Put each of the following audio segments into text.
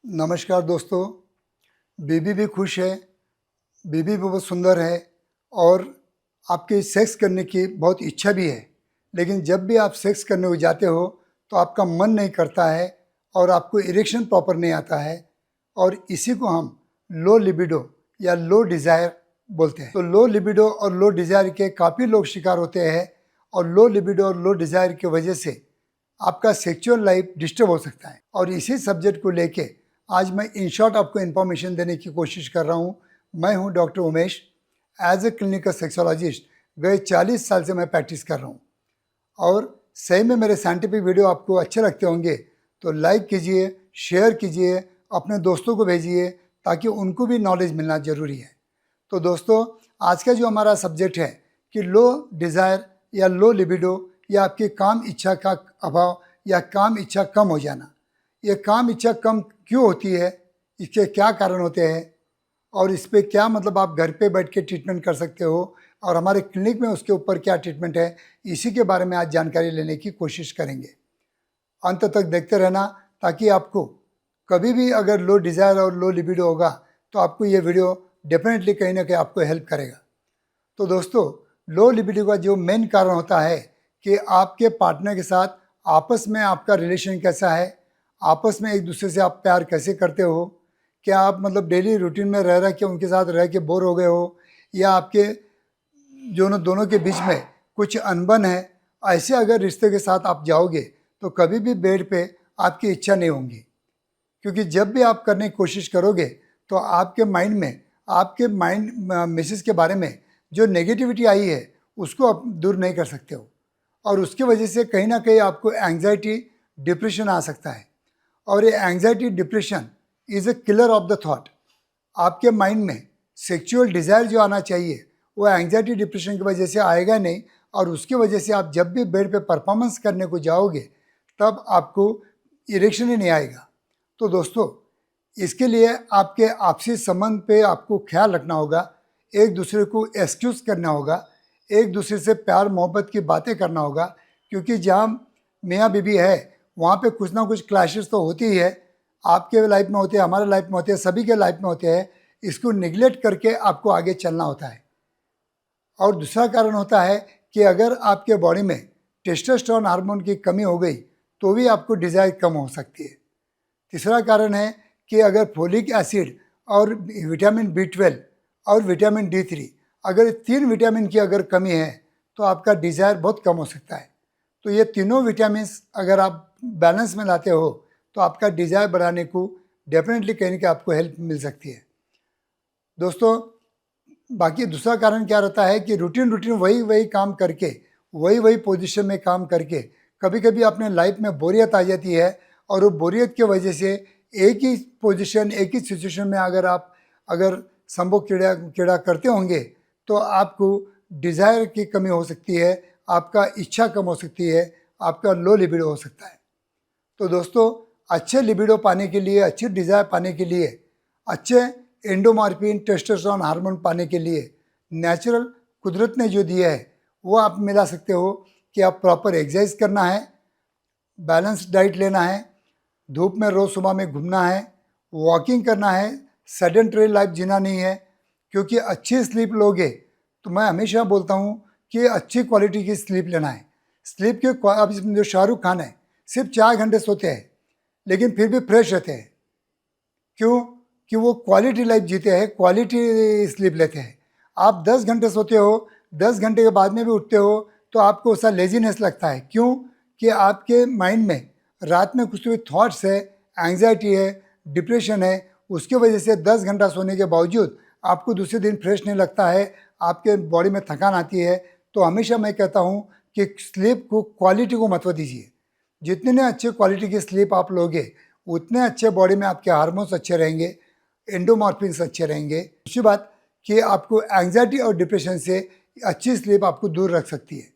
नमस्कार दोस्तों। बीबी भी खुश है, बीबी भी बहुत सुंदर है और आपकी सेक्स करने की बहुत इच्छा भी है। लेकिन जब भी आप सेक्स करने को जाते हो तो आपका मन नहीं करता है और आपको इरेक्शन प्रॉपर नहीं आता है, और इसी को हम लो लिबिडो या लो डिज़ायर बोलते हैं। तो लो लिबिडो और लो डिज़ायर के काफ़ी लोग शिकार होते हैं, और लो लिबिडो और लो डिज़ायर की वजह से आपका सेक्सुअल लाइफ डिस्टर्ब हो सकता है। और इसी सब्जेक्ट को लेके आज मैं इन शॉर्ट आपको इन्फॉर्मेशन देने की कोशिश कर रहा हूँ। मैं हूँ doctor Umesh. As a clinical sexologist गए 40 साल से मैं प्रैक्टिस कर रहा हूँ, और सही में मेरे साइंटिफिक वीडियो आपको अच्छे लगते होंगे तो लाइक कीजिए, शेयर कीजिए, अपने दोस्तों को भेजिए ताकि उनको भी नॉलेज मिलना ज़रूरी है। तो दोस्तों, आज का जो हमारा सब्जेक्ट है कि लो डिज़ायर या लो लिबिडो या आपकी काम इच्छा का अभाव या काम इच्छा कम हो जाना। ये काम इच्छा कम क्यों होती है, इसके क्या कारण होते हैं, और इस पर क्या मतलब आप घर पे बैठ के ट्रीटमेंट कर सकते हो, और हमारे क्लिनिक में उसके ऊपर क्या ट्रीटमेंट है, इसी के बारे में आज जानकारी लेने की कोशिश करेंगे। अंत तक देखते रहना ताकि आपको कभी भी अगर लो डिज़ायर और लो लिबिडो होगा तो आपको ये वीडियो डेफिनेटली कहीं ना कहीं आपको हेल्प करेगा। तो दोस्तों, लो लिबिडो का जो मेन कारण होता है कि आपके पार्टनर के साथ आपस में आपका रिलेशन कैसा है, आपस में एक दूसरे से आप प्यार कैसे करते हो, क्या आप मतलब डेली रूटीन में रह के उनके साथ रह के बोर हो गए हो, या आपके दोनों के बीच में कुछ अनबन है। ऐसे अगर रिश्ते के साथ आप जाओगे तो कभी भी बेड पे आपकी इच्छा नहीं होगी, क्योंकि जब भी आप करने की कोशिश करोगे तो आपके माइंड मिसेस के बारे में जो नेगेटिविटी आई है उसको आप दूर नहीं कर सकते हो, और उसकी वजह से कहीं ना कहीं आपको एंग्जाइटी डिप्रेशन आ सकता है। और ये anxiety depression is a killer of the thought. आपके माइंड में सेक्सुअल डिज़ायर जो आना चाहिए वो एंग्जाइटी डिप्रेशन की वजह से आएगा नहीं, और उसकी वजह से आप जब भी बेड पे परफॉर्मेंस करने को जाओगे तब आपको इरेक्शन ही नहीं आएगा। तो दोस्तों, इसके लिए आपके आपसी संबंध पे आपको ख्याल रखना होगा, एक दूसरे को एक्सक्यूज़ करना होगा, एक दूसरे से प्यार मोहब्बत की बातें करना होगा, क्योंकि जहाँ मियाँ बीबी है वहाँ पे कुछ ना कुछ क्लैशेस तो होती ही है। आपके लाइफ में होते हैं, हमारे लाइफ में होते हैं, सभी के लाइफ में होते हैं। इसको निगलेक्ट करके आपको आगे चलना होता है। और दूसरा कारण होता है कि अगर आपके बॉडी में टेस्टोस्टेरोन हार्मोन की कमी हो गई तो भी आपको डिज़ायर कम हो सकती है। तीसरा कारण है कि अगर फोलिक एसिड और विटामिन B12 और विटामिन D3, अगर 3 विटामिन की अगर कमी है तो आपका डिज़ायर बहुत कम हो सकता है। तो ये तीनों विटामिन अगर आप बैलेंस में लाते हो तो आपका डिज़ायर बढ़ाने को डेफिनेटली कहीं ना कहीं आपको हेल्प मिल सकती है। दोस्तों, बाकी दूसरा कारण क्या रहता है कि रूटीन वही काम करके वही पोजीशन में काम करके कभी कभी अपने लाइफ में बोरियत आ जाती है, और वो बोरियत की वजह से एक ही पोजीशन एक ही सिचुएशन में अगर संभोग क्रीड़ा करते होंगे तो आपको डिज़ायर की कमी हो सकती है, आपका इच्छा कम हो सकती है, आपका लो लिबिडो हो सकता है। तो दोस्तों, अच्छे लिबिडो पाने के लिए, अच्छी डिज़ायर पाने के लिए, अच्छे एंडोमॉर्फिन टेस्टोस्टेरोन हार्मोन पाने के लिए नेचुरल कुदरत ने जो दिया है वो आप मिला सकते हो कि आप प्रॉपर एक्सरसाइज करना है, बैलेंस्ड डाइट लेना है, धूप में रोज़ सुबह में घूमना है, वॉकिंग करना है, सेडेंटरी लाइफ जीना नहीं है। क्योंकि अच्छी स्लीप लोगे तो मैं हमेशा बोलता हूँ कि अच्छी क्वालिटी की स्लीप लेना है। स्लीप के अब इसमें जो शाहरुख खान है सिर्फ 4 घंटे सोते हैं लेकिन फिर भी फ्रेश रहते हैं। क्यों? कि वो क्वालिटी लाइफ जीते हैं, क्वालिटी स्लीप लेते हैं। आप 10 घंटे सोते हो, 10 घंटे के बाद में भी उठते हो तो आपको ऐसा लेजीनेस लगता है। क्यों? कि आपके माइंड में रात में कुछ भी थॉट्स है, एंग्जाइटी है, डिप्रेशन है, उसकी वजह से 10 घंटा सोने के बावजूद आपको दूसरे दिन फ्रेश नहीं लगता है, आपके बॉडी में थकान आती है। तो हमेशा मैं कहता हूँ कि स्लीप को, क्वालिटी को महत्व दीजिए। जितने अच्छे क्वालिटी की स्लीप आप लोगे उतने अच्छे बॉडी में आपके हार्मोन्स अच्छे रहेंगे, एंडोमॉर्फिन्स अच्छे रहेंगे। दूसरी बात कि आपको एंग्जाइटी और डिप्रेशन से अच्छी स्लीप आपको दूर रख सकती है।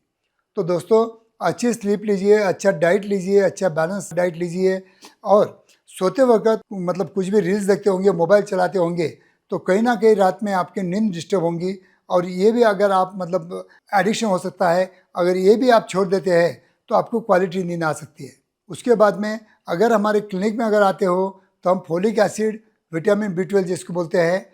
तो दोस्तों, अच्छी स्लीप लीजिए, अच्छा डाइट लीजिए, अच्छा बैलेंस डाइट लीजिए, और सोते वक्त मतलब कुछ भी रील्स देखते होंगे, मोबाइल चलाते होंगे तो कहीं ना कहीं रात में आपकी नींद डिस्टर्ब होंगी, और ये भी अगर आप मतलब एडिक्शन हो सकता है। अगर ये भी आप छोड़ देते हैं तो आपको क्वालिटी नींद आ सकती है। उसके बाद में अगर हमारे क्लिनिक में अगर आते हो तो हम फोलिक एसिड, विटामिन B12 जिसको बोलते हैं,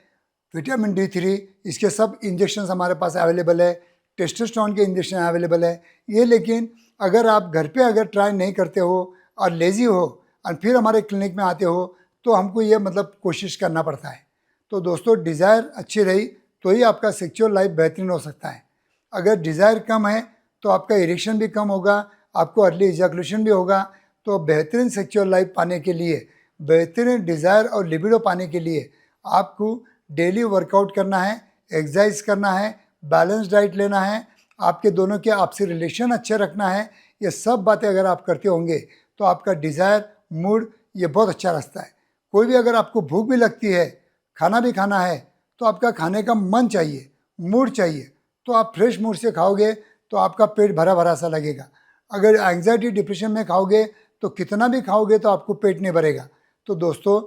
विटामिन D3, इसके सब इंजेक्शन हमारे पास अवेलेबल है। टेस्टोस्टेरोन के इंजेक्शन अवेलेबल है ये। लेकिन अगर आप घर पे अगर ट्राई नहीं करते हो और लेज़ी हो और फिर हमारे क्लिनिक में आते हो तो हमको ये मतलब कोशिश करना पड़ता है। तो दोस्तों, डिज़ायर अच्छी रही तो ही आपका सेक्सुअल लाइफ बेहतरीन हो सकता है। अगर डिज़ायर कम है तो आपका इरेक्शन भी कम होगा, आपको अर्ली इजैकुलेशन भी होगा। तो बेहतरीन सेक्सुअल लाइफ पाने के लिए, बेहतरीन डिज़ायर और लिबिडो पाने के लिए आपको डेली वर्कआउट करना है, एक्सरसाइज करना है, बैलेंस डाइट लेना है, आपके दोनों के आपसी रिलेशन अच्छे रखना है। ये सब बातें अगर आप करते होंगे तो आपका डिज़ायर, मूड ये बहुत अच्छा रास्ता है। कोई भी अगर आपको भूख भी लगती है, खाना भी खाना है, तो आपका खाने का मन चाहिए, मूड चाहिए, तो आप फ्रेश मूड से खाओगे तो आपका पेट भरा भरा सा लगेगा। अगर एंग्जाइटी डिप्रेशन में खाओगे तो कितना भी खाओगे तो आपको पेट नहीं भरेगा। तो दोस्तों,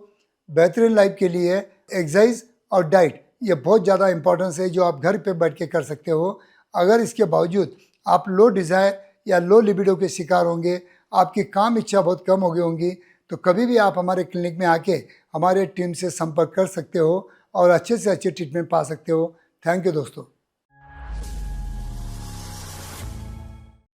बेहतरीन लाइफ के लिए एक्सरसाइज और डाइट ये बहुत ज़्यादा इंपॉर्टेंस है, जो आप घर पे बैठ के कर सकते हो। अगर इसके बावजूद आप लो डिज़ायर या लो लिबिडो के शिकार होंगे, आपकी काम इच्छा बहुत कम हो गई होंगी, तो कभी भी आप हमारे क्लिनिक में आके हमारे टीम से संपर्क कर सकते हो और अच्छे से अच्छे ट्रीटमेंट पा सकते हो। थैंक यू दोस्तों।